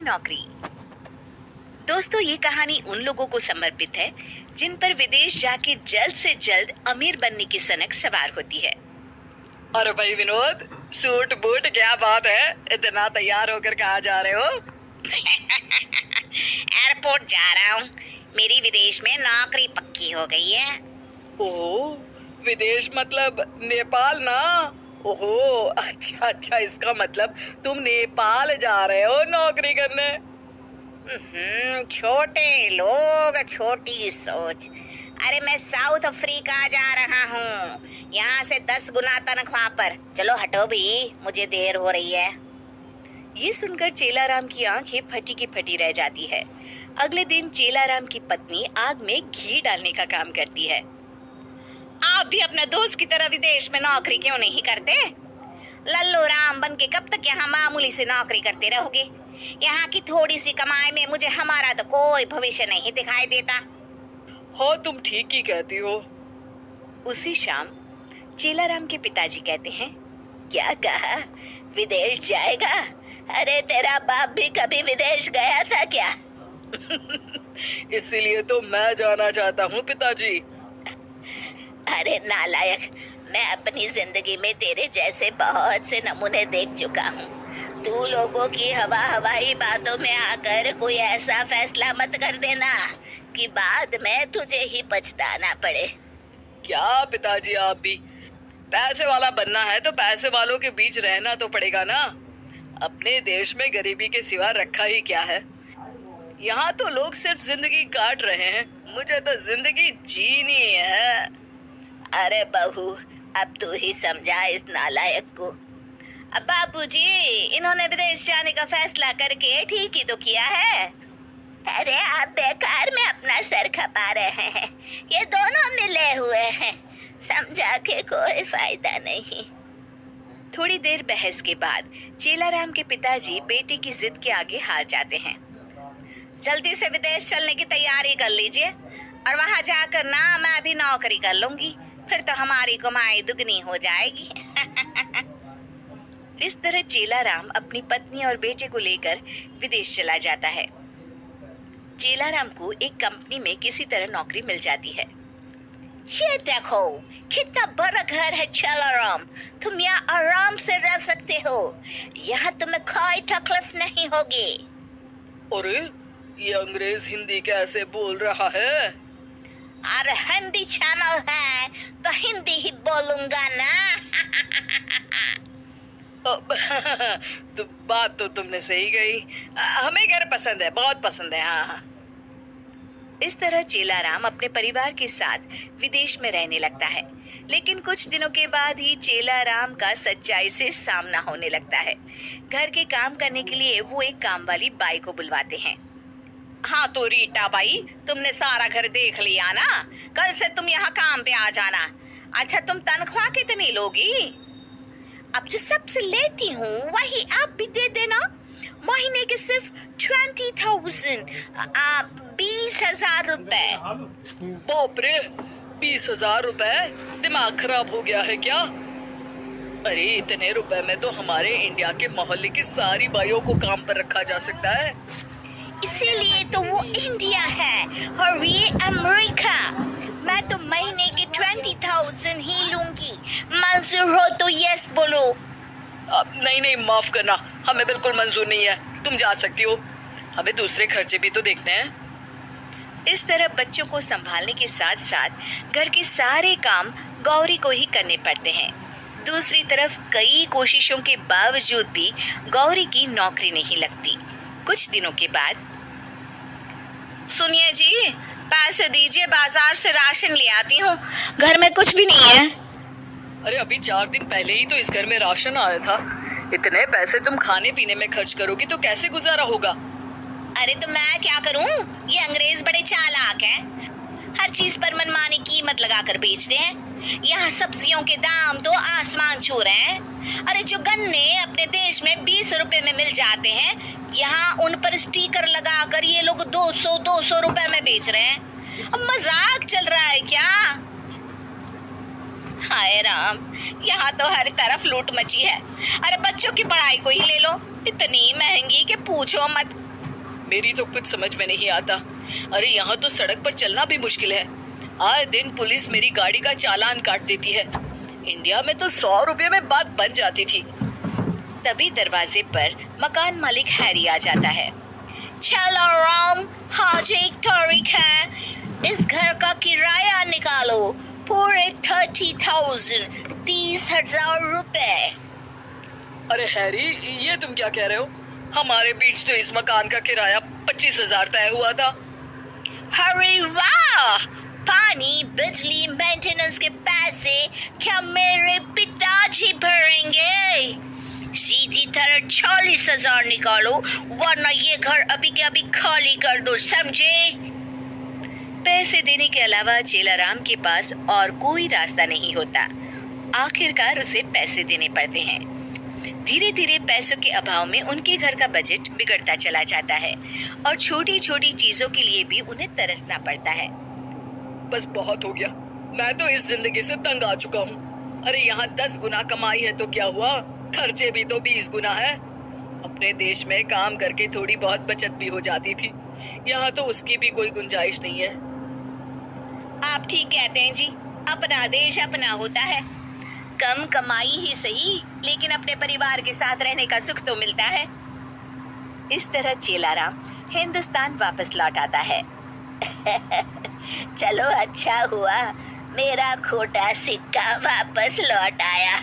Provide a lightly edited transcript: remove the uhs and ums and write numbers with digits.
नौकरी। दोस्तों, ये कहानी उन लोगों को समर्पित है जिन पर विदेश जाके जल्द से जल्द अमीर बनने की सनक सवार होती है। अरे भाई विनोद, सूट बूट क्या बात है, इतना तैयार होकर कहाँ जा रहे हो? एयरपोर्ट जा रहा हूँ। मेरी विदेश में नौकरी पक्की हो गई है। ओह, विदेश मतलब नेपाल ना? ओहो, अच्छा अच्छा, इसका मतलब तुम नेपाल जा रहे हो नौकरी करने? छोटे लोग, छोटी सोच। अरे मैं साउथ अफ्रीका जा रहा हूँ, यहाँ से 10 गुना तनख्वाह पर। चलो हटो भी, मुझे देर हो रही है। ये सुनकर चेलाराम की आंखें फटी की फटी रह जाती है। अगले दिन चेलाराम की पत्नी आग में घी डालने का काम करती है। आप भी अपने दोस्त की तरह विदेश में नौकरी क्यों नहीं करते? लल्लू राम बन के कब तक यहाँ मामूली से नौकरी करते रहोगे? यहाँ की थोड़ी सी कमाई में मुझे हमारा तो कोई भविष्य नहीं दिखाई देता। हाँ, तुम ठीक ही कहती हो। उसी शाम चेलाराम के पिताजी कहते हैं, क्या कहा? विदेश जाएगा? अरे तेरा बाप भी कभी विदेश गया था क्या? इसीलिए तो मैं जाना चाहता हूँ पिताजी। अरे नालायक, मैं अपनी जिंदगी में तेरे जैसे बहुत से नमूने देख चुका हूँ। तू लोगों की हवाई बातों में आकर कोई ऐसा फैसला मत कर देना कि बाद में तुझे ही पछताना पड़े। क्या पिताजी, आप भी पैसे वाला बनना है तो पैसे वालों के बीच रहना तो पड़ेगा ना। अपने देश में गरीबी के सिवा रखा ही क्या है? यहाँ तो लोग सिर्फ जिंदगी काट रहे हैं, मुझे तो जिंदगी जीनी है। अरे बहू, अब तू ही समझा इस नालायक को। अब बाबूजी, इन्होंने विदेश जाने का फैसला करके ठीक ही तो किया है। अरे आप बेकार में अपना सर खपा रहे हैं, ये दोनों मिले हुए हैं, समझा के कोई फायदा नहीं। थोड़ी देर बहस के बाद चेलाराम के पिताजी बेटे की जिद के आगे हार जाते हैं। जल्दी से विदेश चलने की तैयारी कर लीजिए और वहां जाकर ना मैं भी नौकरी कर लूंगी, फिर तो हमारी कमाई दुगनी हो जाएगी। इस तरह चेलाराम अपनी पत्नी और बेटे को लेकर विदेश चला जाता है। चेलाराम को एक कंपनी में किसी तरह नौकरी मिल जाती है। ये देखो, कितना बड़ा घर है चेलाराम, तुम यहाँ आराम से रह सकते हो, यहाँ तुम्हें कोई तकलीफ नहीं होगी। अरे, ये अंग्रेज हिंदी कैसे बोल रहा है? अरे हिंदी चैनल है तो हिंदी ही बोलूंगा ना। तो बात तो तुमने सही कही, हमें घर पसंद है, बहुत पसंद है। हाँ। इस तरह चेलाराम अपने परिवार के साथ विदेश में रहने लगता है। लेकिन कुछ दिनों के बाद ही चेलाराम का सच्चाई से सामना होने लगता है। घर के काम करने के लिए वो एक काम वाली बाई को बुलवाते हैं। हाँ तो रीटा बाई, तुमने सारा घर देख लिया ना, कल से तुम यहाँ काम पे आ जाना। अच्छा, तुम तनख्वाह कितनी लोगी? अब जो सबसे लेती हूँ वही आप भी दे देना। महीने के सिर्फ 20,000, 20,000 रुपए। बाप रे, 20,000 रुपए? दिमाग खराब हो गया है क्या? अरे इतने रुपए में तो हमारे इंडिया के मोहल्ले की सारी बाइयों को काम पर रखा जा सकता है। इसीलिए तो वो इंडिया है और ये अमेरिका। मैं तो महीने के 20,000 ही लूंगी। मंजूर हो तो यस बोलो। नहीं नहीं, माफ करना, हमें बिल्कुल मंजूर नहीं है। तुम जा सकती हो, हमें दूसरे खर्चे भी तो देखने हैं। इस तरह बच्चों को संभालने के साथ साथ घर के सारे काम गौरी को ही करने पड़ते हैं। दूसरी तरफ कई कोशिशों के बावजूद भी गौरी की नौकरी नहीं लगती। कुछ दिनों के बाद, सुनिए जी, पैसे दीजिए, बाजार से राशन ले आती हूँ, घर में कुछ भी नहीं है। अरे अभी 4 दिन पहले ही तो इस घर में राशन आया था। इतने पैसे तुम खाने पीने में खर्च करोगी तो कैसे गुजारा होगा? अरे तो मैं क्या करूँ, ये अंग्रेज बड़े चालाक हैं, हर चीज पर मनमानी कीमत लगाकर बेचते हैं। यहाँ सब्जियों के दाम तो आसमान छू रहे हैं। अरे जो गन्ने अपने देश में 20 रुपए में मिल जाते हैं, यहाँ उन पर स्टिकर लगाकर ये लोग 200 रुपए में बेच रहे हैं। अब मजाक चल रहा है क्या? हाय राम, यहाँ तो हर तरफ लूट मची है। अरे बच्चों की पढ़ाई को ही ले लो, इतनी महंगी कि पूछो मत। मेरी तो कुछ समझ में नहीं आता। अरे यहाँ तो सड़क पर चलना भी मुश्किल है। आए दिन पुलिस मेरी गाड़ी का चालान काट देती है। इंडिया में तो 100 रुपये में बात बन जाती थी। तभी दरवाजे पर मकान मालिक हैरी आ जाता है। चलो राम, आज एक तारीख है, इस घर का किराया निकालो, पूरे 30,000, 30,000 रुपए। अरे हैरी, ये तुम क्या कह रहे हो? हमारे बीच तो इस मकान का किराया 25,000 तय हुआ था। अरे वाह, पानी बिजली मेंटेनेंस के पैसे क्या मेरे पिताजी भरेंगे? सीधी तरह 40,000 निकालो, वरना ये घर अभी के अभी खाली कर दो, समझे? पैसे देने के अलावा चेलाराम के पास और कोई रास्ता नहीं होता। आखिरकार उसे पैसे देने पड़ते हैं। धीरे धीरे पैसों के अभाव में उनके घर का बजट बिगड़ता चला जाता है और छोटी छोटी चीजों के लिए भी उन्हें तरसना पड़ता है। बस बहुत हो गया, मैं तो इस जिंदगी से तंग आ चुका हूँ। अरे यहाँ 10 गुना कमाई है तो क्या हुआ, खर्चे भी तो 20 गुना है। अपने देश में काम करके थोड़ी बहुत बचत भी हो जाती थी, यहाँ तो उसकी भी कोई गुंजाइश नहीं है। आप ठीक कहते हैं जी, अपना देश अपना होता है। कम कमाई ही सही, लेकिन अपने परिवार के साथ रहने का सुख तो मिलता है। इस तरह चेलाराम हिंदुस्तान वापस लौट आता है। चलो अच्छा हुआ, मेरा खोटा सिक्का वापस लौट आया।